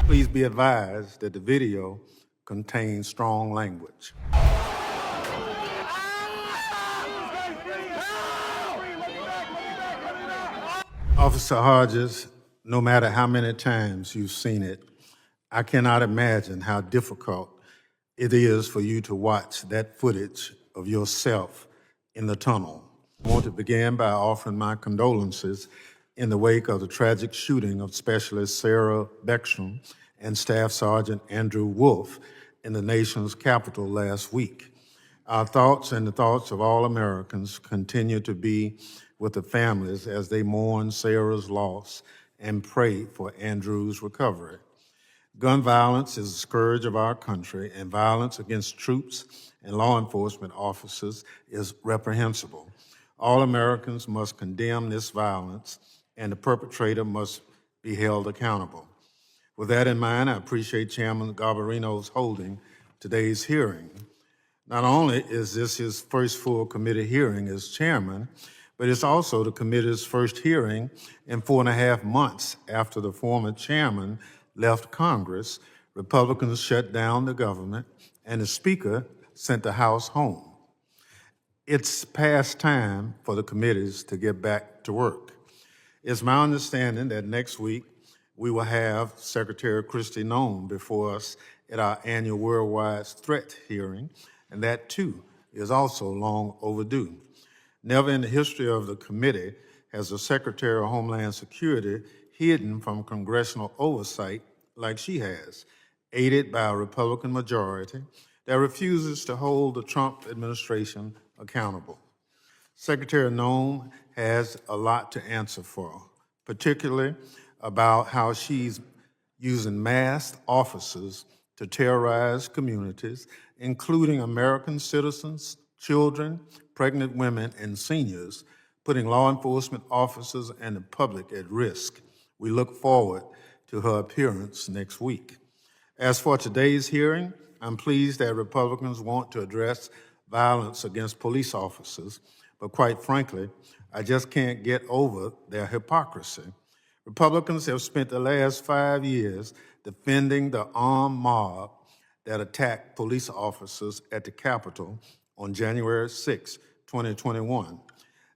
Please be advised that the video contains strong language. Officer Hodges, no matter how many times you've seen it, I cannot imagine how difficult it is for you to watch that footage of yourself in the tunnel. I want to begin by offering my condolences in the wake of the tragic shooting of Specialist Sarah Beckstrom and Staff Sergeant Andrew Wolf in the nation's capital last week. Our thoughts and the thoughts of all Americans continue to be with the families as they mourn Sarah's loss and pray for Andrew's recovery. Gun violence is a scourge of our country, and violence against troops and law enforcement officers is reprehensible. All Americans must condemn this violence, and the perpetrator must be held accountable. With that in mind, I appreciate Chairman Garbarino's holding today's hearing. Not only is this his first full committee hearing as chairman, but it's also the committee's first hearing in 4.5 months after the former chairman left Congress. Republicans shut down the government, and the Speaker sent the House home. It's past time for the committees to get back to work. It's my understanding that next week we will have Secretary Kristi Noem before us at our annual Worldwide Threat hearing, and that too is also long overdue. Never in the history of the committee has the Secretary of Homeland Security hidden from congressional oversight like she has, aided by a Republican majority that refuses to hold the Trump administration accountable. Secretary Noem has a lot to answer for, particularly about how she's using masked officers to terrorize communities, including American citizens, children, pregnant women, and seniors, putting law enforcement officers and the public at risk. We look forward to her appearance next week. As for today's hearing, I'm pleased that Republicans want to address violence against police officers, but quite frankly, I just can't get over their hypocrisy. Republicans have spent the last 5 years defending the armed mob that attacked police officers at the Capitol on January 6, 2021.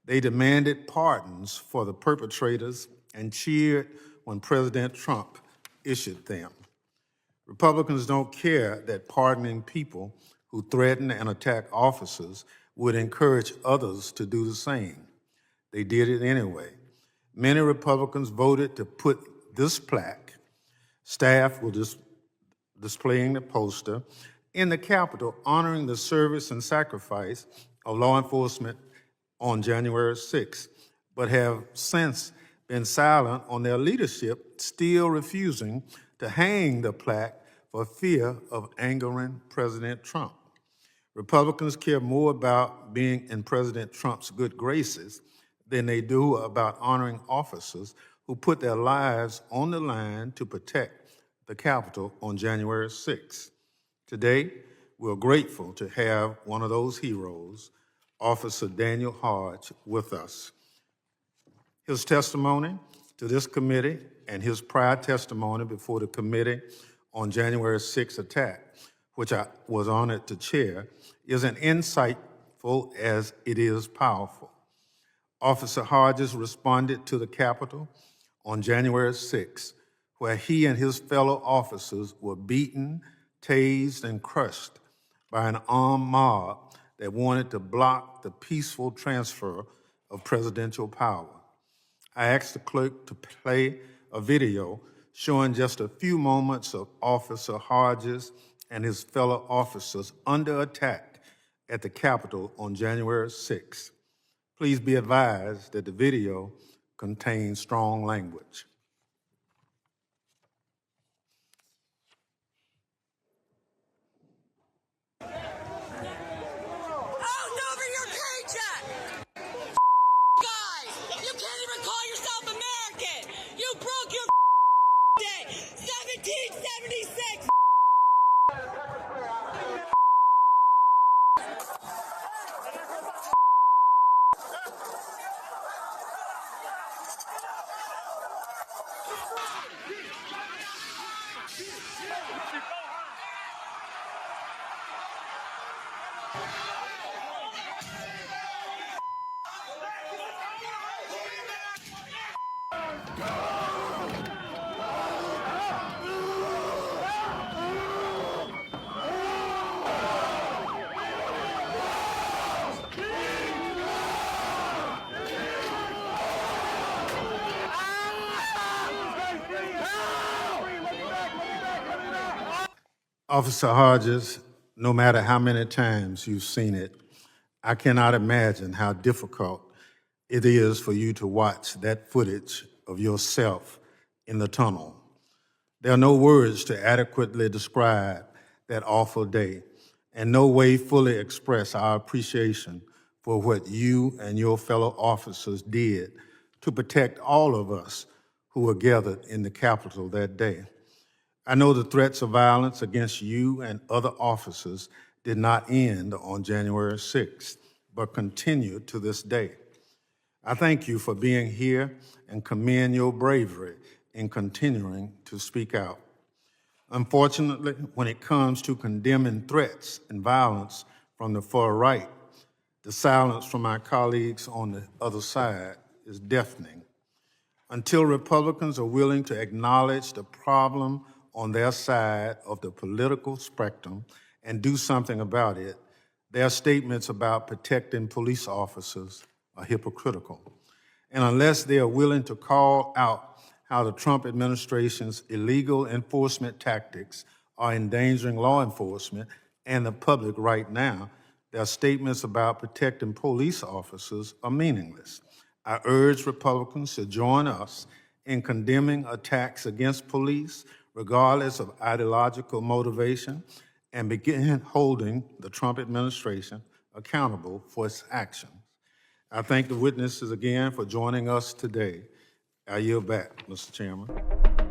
They demanded pardons for the perpetrators and cheered when President Trump issued them. Republicans don't care that pardoning people who threaten and attack officers would encourage others to do the same. They did it anyway. Many Republicans voted to put this plaque, staff were displaying the poster, in the Capitol honoring the service and sacrifice of law enforcement on January 6th, but have since been silent on their leadership, still refusing to hang the plaque for fear of angering President Trump. Republicans care more about being in President Trump's good graces than they do about honoring officers who put their lives on the line to protect the Capitol on January 6th. Today, we're grateful to have one of those heroes, Officer Daniel Hodge, with us. His testimony to this committee and his prior testimony before the committee on January 6th attack, which I was honored to chair, is as insightful as it is powerful. Officer Hodges responded to the Capitol on January 6th, where he and his fellow officers were beaten, tased, and crushed by an armed mob that wanted to block the peaceful transfer of presidential power. I asked the clerk to play a video showing just a few moments of Officer Hodges and his fellow officers under attack at the Capitol on January 6th. Please be advised that the video contains strong language. Officer Hodges, no matter how many times you've seen it, I cannot imagine how difficult it is for you to watch that footage of yourself in the tunnel. There are no words to adequately describe that awful day, and no way fully express our appreciation for what you and your fellow officers did to protect all of us who were gathered in the Capitol that day. I know the threats of violence against you and other officers did not end on January 6th, but continue to this day. I thank you for being here and commend your bravery in continuing to speak out. Unfortunately, when it comes to condemning threats and violence from the far right, the silence from our colleagues on the other side is deafening. Until Republicans are willing to acknowledge the problem on their side of the political spectrum and do something about it, their statements about protecting police officers are hypocritical. And unless they are willing to call out how the Trump administration's illegal enforcement tactics are endangering law enforcement and the public right now, their statements about protecting police officers are meaningless. I urge Republicans to join us in condemning attacks against police, regardless of ideological motivation, and begin holding the Trump administration accountable for its actions. I thank the witnesses again for joining us today. I yield back, Mr. Chairman.